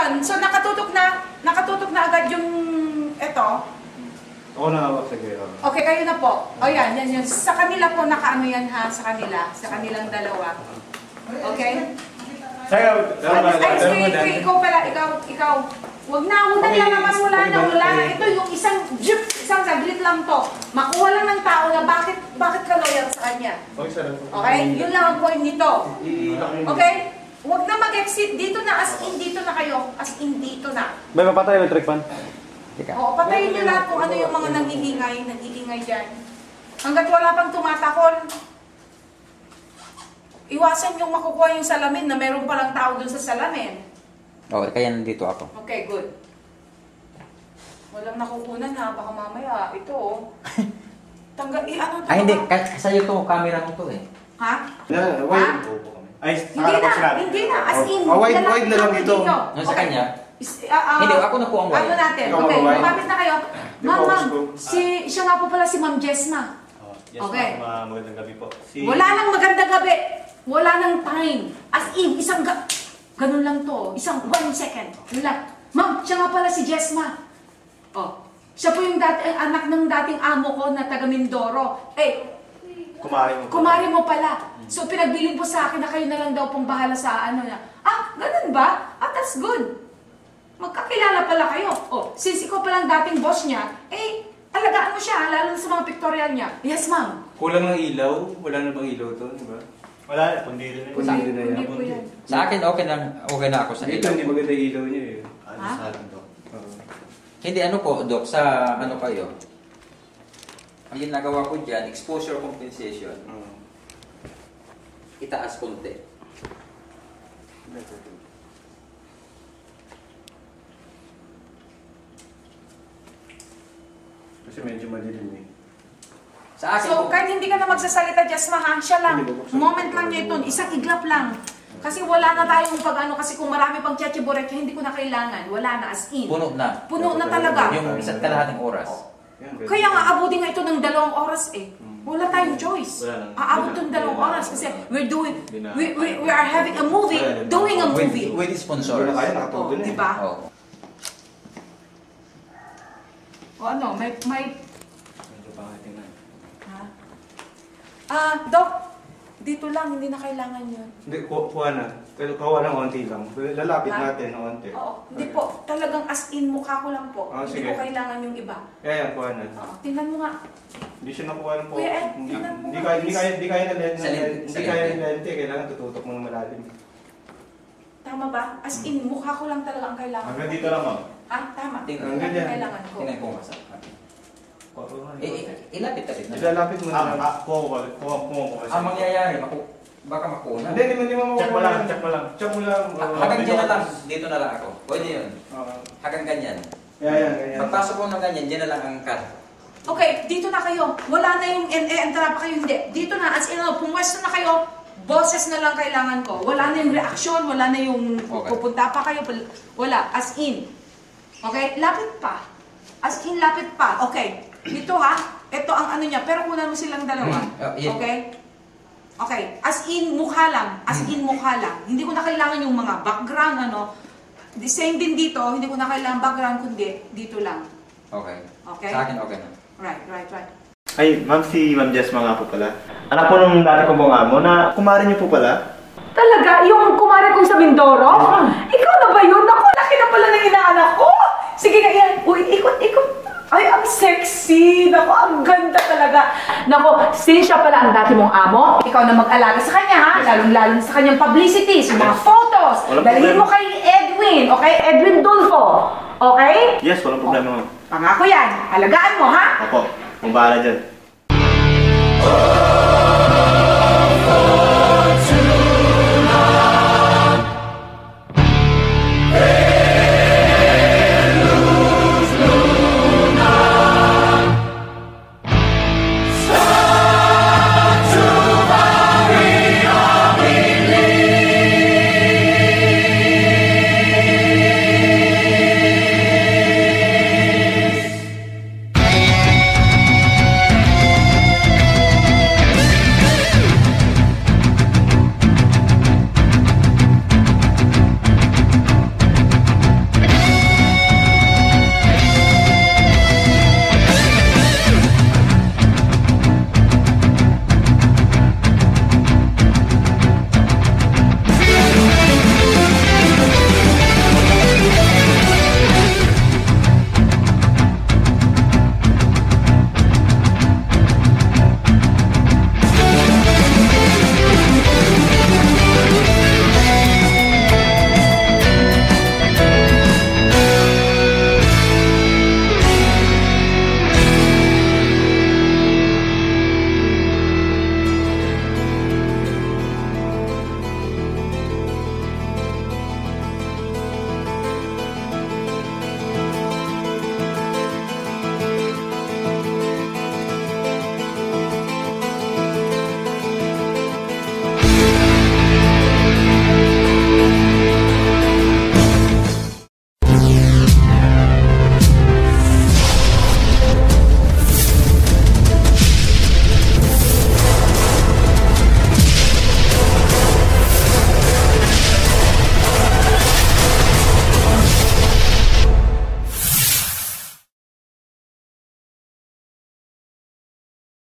yun. So, nakatutok na agad yung, eto. Ako na hawak sa gaya. Okay, kayo na po. O yan, yan yun. Sa kanila po, nakaano yan ha, sa kanilang dalawa. Okay? Sa'yo, ikaw pala, ikaw. Huwag na, unang lalabas, wala na. Ito yung isang saglit lang to. Makuha lang ng tao na bakit ka loyal sa kanya. Okay? Yun lang ang point nito. Okay? Huwag na mag-exit. Dito na, as in dito na kayo. As in dito na. May mapatay electric fan? Oo, patayin nyo lahat kung ano yung mga nag-iingay dyan. Hanggat wala pang tumatakol, iwasan yung makukuha yung salamin na meron palang tao dun sa salamin. Okay, kaya nandito ako. Okay, good. Walang nakukunan ha, baka mamaya, ito oh. Ano to? Ay, hindi. Sa'yo to, camera mo to eh. Ha? Hindi na. As in, wide na lang ito. Sa kanya? Hindi, ako na po ang wide. Ano natin? Okay, lumapit na kayo. Ma'am, siya nga po pala si Ma'am Jesma. Okay. Magandang gabi po. Wala nang magandang gabi. Wala nang time. As in, ganun lang to. Isang 1 second. Ma'am, siya nga pala si Jesma. Oh. Siya po yung anak ng dating amo ko na taga Mindoro. Kumari mo pala. So, pinagbilin po sa akin na kayo na lang daw pong bahala sa ano na. Ganun ba? That's good. Magkakilala pala kayo. Oh, since ikaw palang dating boss niya, alagaan mo siya, lalo sa mga pictorial niya. Yes, ma'am. Kulang ng ilaw? Wala na bang ilaw to, di ba? Wala, kundi rin na yan. Sa akin, okay na ako sa ilaw. Ito, hindi maganda ilaw niya eh. Ha? Hindi, ano po, Doc, sa ano kayo? Ang ginagawa ko dyan, exposure compensation. Itaas konti. Kasi medyo madilim eh. Sa akin, So, kahit hindi ka na magsasalita, Jasma ha, siya lang. Moment lang niya ito, isang iglap lang. Kasi wala na tayong kasi kung marami pang checheborek, hindi ko na kailangan. Wala na, as in. puno na. Puno na talaga. Yung isa't kalahating oras. Kaya nga, abutin nga ito ng 2 oras eh. Wala tayong choice. Aabot itong 2 oras kasi we are having a movie, doing a movie. With sponsors. Diba? Oo. O ano, may... Medyo pangating na. Doc, dito lang, hindi na kailangan yun. Hindi, kuha na. Kuha na konti lang. Lalapit natin na konti. Oo, hindi po. Talagang as in, mukha ko lang po. Hindi sige. ko kailangan yung iba. Yan, kuha na. Tingnan mo nga. Hindi siya nakuha ng po. Kuya Ed, tingnan mo nga. Hindi kaya na lente. Sa Hindi kaya na lente. Kailangan tututok mo ng malalim. Tama ba? As in, mukha ko lang talaga ang kailangan. Hanggang dito lang, ma'am. Tama. Tingnan. Ang kailangan ko. Tingnan ko masa. Ilapit ka rin. Ilalapit mo na lang. Kuha ko. Ang mangyayari, baka makuha. Hindi mo Check mo lang. Check mo lang. Hanggang dyan na lang. Dito na lang ako. Pwede yun. Hanggang ganyan. Ganyan. Pagpasok ko ng ganyan, dyan na lang ang cut. Okay, dito na kayo. Wala na yung entra pa kayo. Hindi. Dito na. As in, pumwesto na kayo. Boses na lang kailangan ko. Wala na yung reaction. Wala na yung pupunta pa kayo. Wala. As in. Okay? Lapit pa. As in, lapit pa. Okay. Dito ha. Ito ang ano niya. Pero kunan mo silang dalawa. Okay? Okay. As in, mukha lang. As in, mukha lang. Hindi ko na kailangan yung mga background, The same din dito. Hindi ko na kailangan background, kundi dito lang. Okay. Okay? Sa akin, okay na. Right. Ay, ma'am, si Ma'am Jesma nga po pala. Anak po nung dati kong mga amo na kumari niyo po pala. Talaga? Yung kumare kong sa Mindoro? Ikaw na ba yun? Naku, laki na pala ng inaanak ko! Sige nga yan. Uy, ikot. Ay, ang sexy! Naku, ang ganda talaga. Naku, since siya pala ang dati mong amo, ikaw na mag-alaga sa kanya, ha? Lalong-lalo sa kanyang publicities, yung mga photos. Dalhin mo kay Edwin, okay? Edwin Dulfo. Okay? Yes, walang problema, ma'am. Pangako yan. Alagaan mo, ha? Opo, kung bahala dyan.